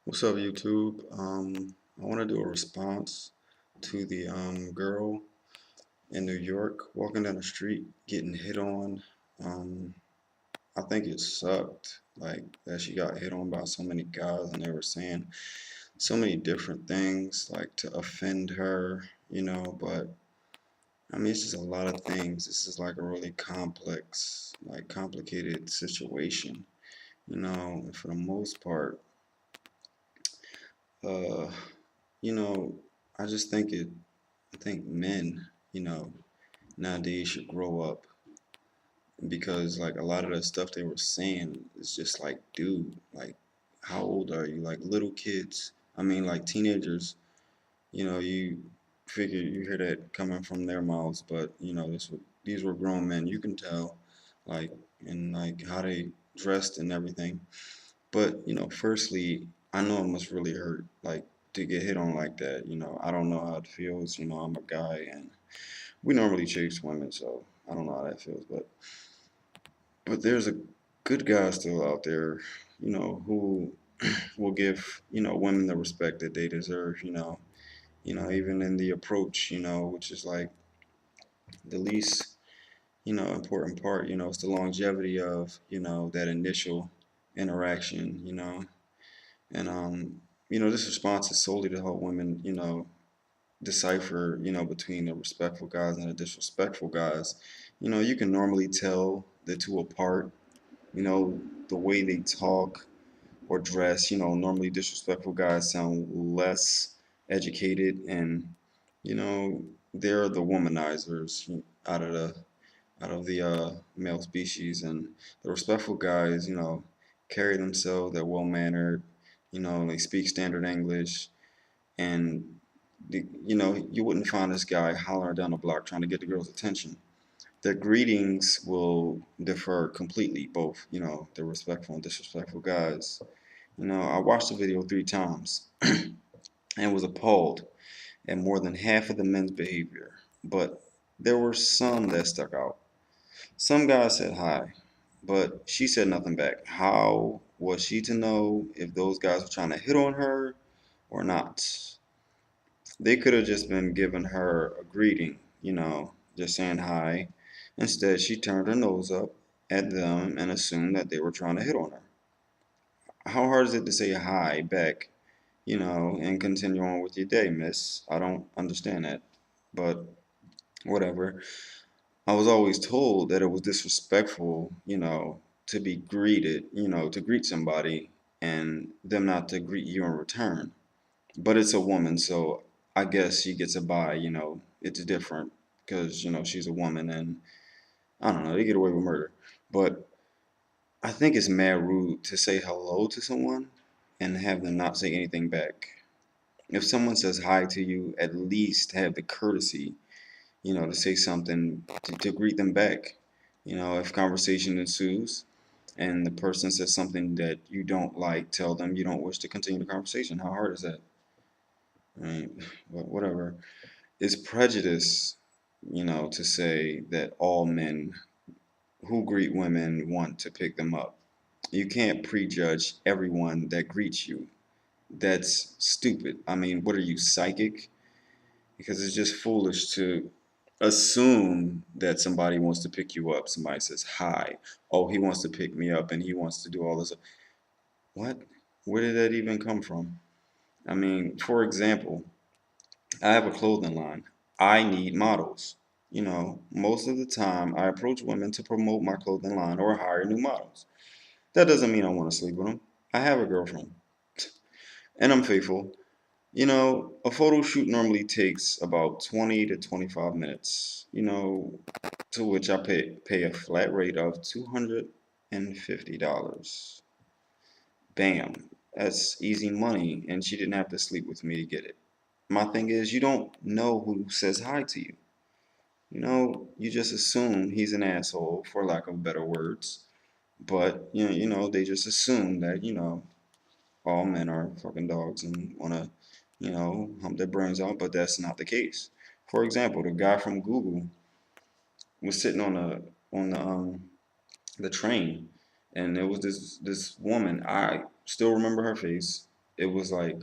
What's up, YouTube? I want to do a response to the girl in New York walking down the street getting hit on. Um, I think it sucked, like that she got hit on by so many guys, and they were saying so many different things, like to offend her, But I mean, it's just a lot of things. This is like a really complex, like complicated situation, And for the most part, uh, you know, I just think it. I think men, nowadays should grow up because like a lot of the stuff they were saying is just like, dude, like, how old are you? Like little kids. I mean, like teenagers. You figure you hear that coming from their mouths, but these were grown men. You can tell, like, and like how they dressed and everything. But firstly, I know it must really hurt, like to get hit on like that. I don't know how it feels. I'm a guy and we normally chase women, so I don't know how that feels. But there's a good guy still out there, who will give women the respect that they deserve. Even in the approach, which is like the least important part. It's the longevity of that initial interaction. And this response is solely to help women, decipher, between the respectful guys and the disrespectful guys. You can normally tell the two apart, the way they talk or dress. Normally disrespectful guys sound less educated and, you know, they're the womanizers out of the male species, and the respectful guys, carry themselves, they're well mannered, they speak standard English, and you wouldn't find this guy hollering down the block trying to get the girl's attention. Their greetings will differ completely, both, the respectful and disrespectful guys. I watched the video 3 times and was appalled at more than half of the men's behavior, but there were some that stuck out. Some guy said hi, but she said nothing back. How was she to know if those guys were trying to hit on her or not? They could have just been giving her a greeting, just saying hi. Instead, she turned her nose up at them and assumed that they were trying to hit on her. How hard is it to say hi back, and continue on with your day, miss? I don't understand that. But whatever. I was always told that it was disrespectful, to be greeted, to greet somebody and them not to greet you in return. But it's a woman, so I guess she gets a bye, it's different because, she's a woman and I don't know, they get away with murder. But I think it's mad rude to say hello to someone and have them not say anything back. If someone says hi to you, at least have the courtesy, to say something to greet them back. If conversation ensues and the person says something that you don't like, tell them you don't wish to continue the conversation. How hard is that? I mean, whatever. It's prejudice, to say that all men who greet women want to pick them up. You can't prejudge everyone that greets you. That's stupid. I mean, what are you, psychic? Because it's just foolish to assume that somebody wants to pick you up. Somebody says hi. Oh, he wants to pick me up and he wants to do all this. What? Where did that even come from? I mean, for example, I have a clothing line. I need models. Most of the time I approach women to promote my clothing line or hire new models. That doesn't mean I want to sleep with them. I have a girlfriend and I'm faithful. A photo shoot normally takes about 20 to 25 minutes, to which I pay a flat rate of $250. Bam. That's easy money, and she didn't have to sleep with me to get it. My thing is, you don't know who says hi to you. You just assume he's an asshole, for lack of better words. But, they just assume that, all men are fucking dogs and want to, hump their brains out, but that's not the case. For example, the guy from Google was sitting on the train, and there was this woman. I still remember her face. it was like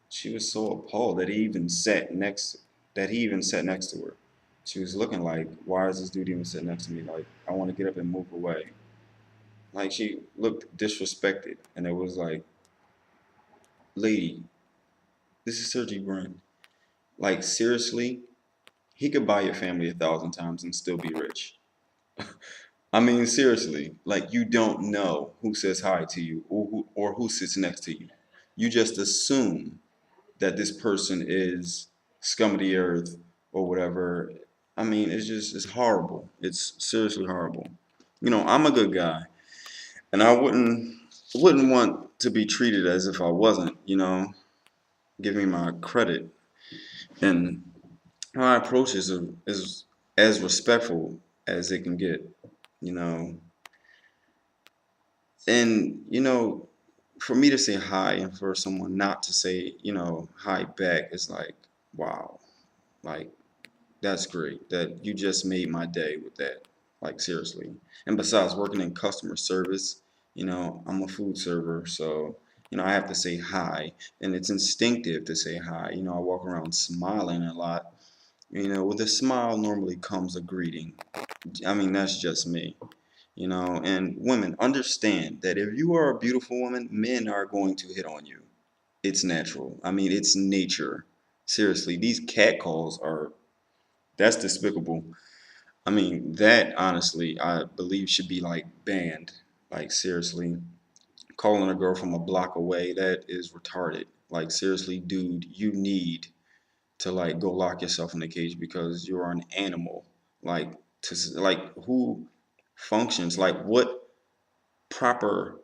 she was so appalled that he even sat next to her. She was looking like, why is this dude even sitting next to me? Like, I want to get up and move away. Like, she looked disrespected, and it was like, lady, this is Sergi Brin. Like, seriously, he could buy your family 1,000 times and still be rich. I mean, seriously, like, you don't know who says hi to you or who sits next to you. You just assume that this person is scum of the earth or whatever. I mean, it's horrible. It's seriously horrible. I'm a good guy, and I wouldn't want to be treated as if I wasn't. Give me my credit, and my approach is as respectful as it can get. You know, and for me to say hi and for someone not to say hi back is like, wow, like, that's great. That you just made my day with that. Like, seriously. And besides, working in customer service, I'm a food server, so I have to say hi, and it's instinctive to say hi. I walk around smiling a lot. With a smile normally comes a greeting. I mean, that's just me. And women, understand that if you are a beautiful woman, men are going to hit on you. It's natural. I mean, it's nature. Seriously, these catcalls are that's despicable. I mean, that honestly, I believe should be like banned. Like, seriously, calling a girl from a block away, that is retarded. Like, seriously, dude, you need to like go lock yourself in a cage because you're an animal. Like, like, who functions like what proper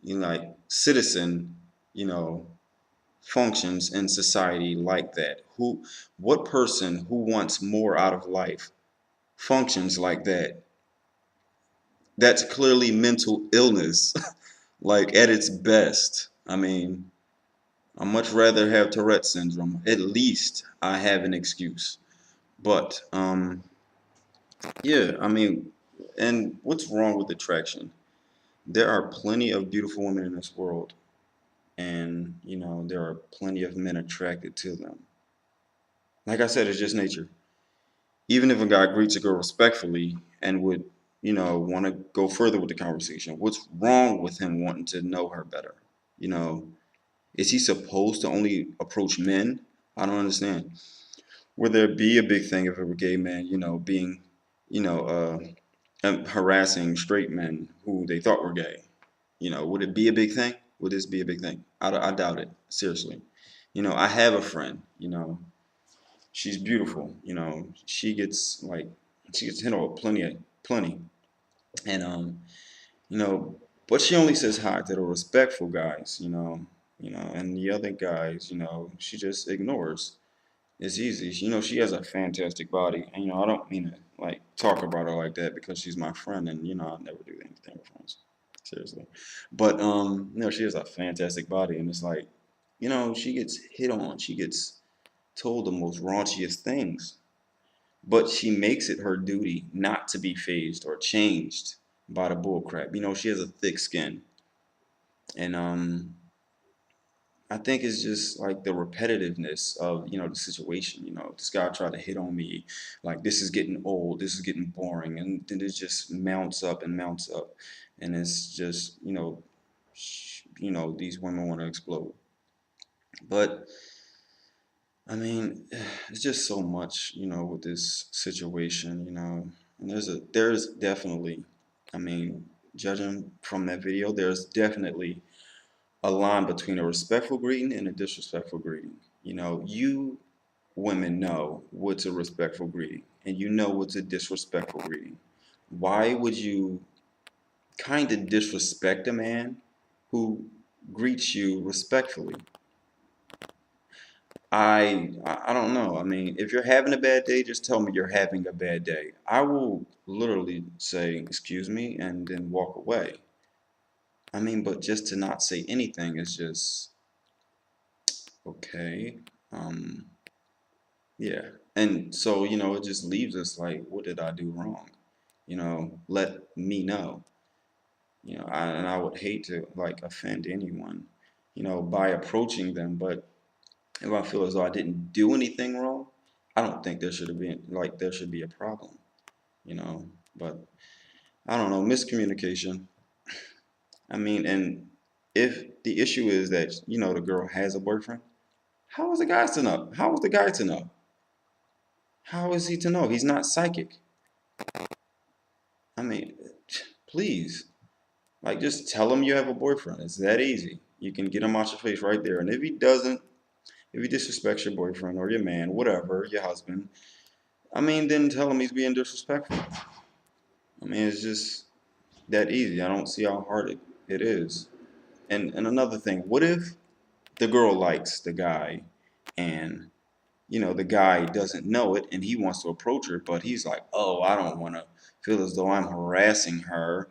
like citizen you know functions in society like that? What person who wants more out of life functions like that? That's clearly mental illness, like at its best. I mean, I much rather have Tourette syndrome. At least I have an excuse. But yeah, I mean, and what's wrong with attraction? There are plenty of beautiful women in this world, and there are plenty of men attracted to them. Like I said, it's just nature. Even if a guy greets a girl respectfully and would, want to go further with the conversation, what's wrong with him wanting to know her better? You know, is he supposed to only approach men? I don't understand. Would there be a big thing if it were gay men, being, you know, harassing straight men who they thought were gay? Would it be a big thing? Would this be a big thing? I doubt it. Seriously. I have a friend, she's beautiful. She gets hit on plenty. And you know, but she only says hi to the respectful guys, and the other guys, she just ignores. It's easy. She has a fantastic body, and I don't mean to like talk about her like that because she's my friend, and I'll never do anything with friends, seriously. But she has a fantastic body, and it's like, she gets hit on, she gets told the most raunchiest things, but she makes it her duty not to be phased or changed by the bullcrap. She has a thick skin, and I think it's just like the repetitiveness of the situation. This guy tried to hit on me, like this is getting old, this is getting boring, and then it just mounts up and mounts up, and it's just these women want to explode. But I mean, it's just so much, with this situation, and there's definitely, I mean, judging from that video, there's definitely a line between a respectful greeting and a disrespectful greeting. You women know what's a respectful greeting, and you know what's a disrespectful greeting. Why would you kind of disrespect a man who greets you respectfully? I don't know. I mean, if you're having a bad day, just tell me you're having a bad day. I will literally say, "Excuse me," and then walk away. I mean, but just to not say anything is just okay. Um, yeah. And so, it just leaves us like, what did I do wrong? Let me know. And I would hate to like offend anyone. by approaching them. But if I feel as though I didn't do anything wrong, I don't think there should be a problem, you know. But I don't know, miscommunication. I mean, and if the issue is that, the girl has a boyfriend, how is the guy to know? How is the guy to know? How is he to know? He's not psychic. I mean, please, like, just tell him you have a boyfriend. It's that easy. You can get him out your face right there. And if he doesn't, if he disrespects your boyfriend or your man, whatever, your husband, I mean, then tell him he's being disrespectful. I mean, it's just that easy. I don't see how hard it is. And another thing, what if the girl likes the guy and the guy doesn't know it and he wants to approach her, but he's like, oh, I don't want to feel as though I'm harassing her.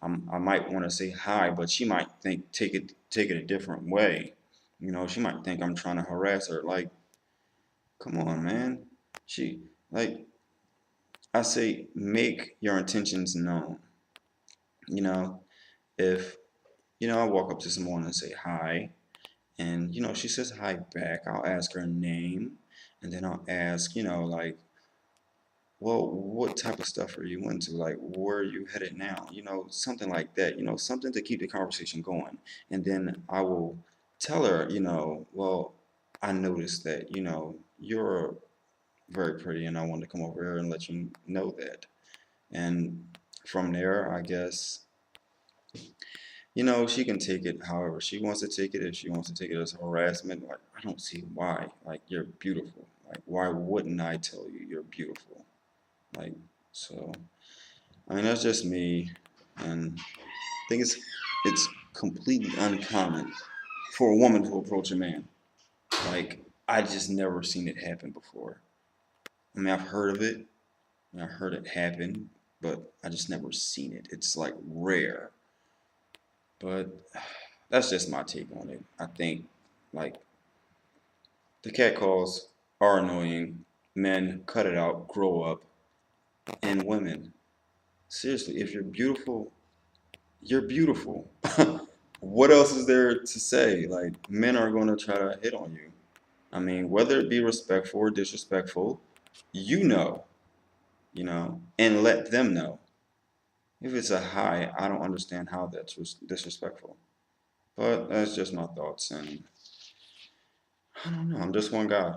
I might want to say hi, but she might take it a different way. She might think I'm trying to harass her. Like, come on, man. She like I say, make your intentions known. You know, if I walk up to someone and say hi, and she says hi back, I'll ask her name, and then I'll ask, like, well, what type of stuff are you into? Like, where are you headed now? Something like that. Something to keep the conversation going. And then I will tell her, well, I noticed that, you're very pretty, and I want to come over here and let you know that. And from there, I guess, she can take it however she wants to take it. If she wants to take it as harassment, like, I don't see why. Like, you're beautiful. Like, why wouldn't I tell you you're beautiful? Like, so, I mean, that's just me, and I think it's completely uncommon for a woman to approach a man. Like, I just never seen it happen before. I mean, I've heard of it, and I heard it happen, but I just never seen it. It's like rare. But that's just my take on it. I think, like, the catcalls are annoying. Men, cut it out, grow up. And women, seriously, if you're beautiful, you're beautiful. What else is there to say? Like, men are going to try to hit on you. I mean, whether it be respectful or disrespectful, and let them know. If it's a hi, I don't understand how that's disrespectful. But that's just my thoughts, and I don't know. I'm just one guy.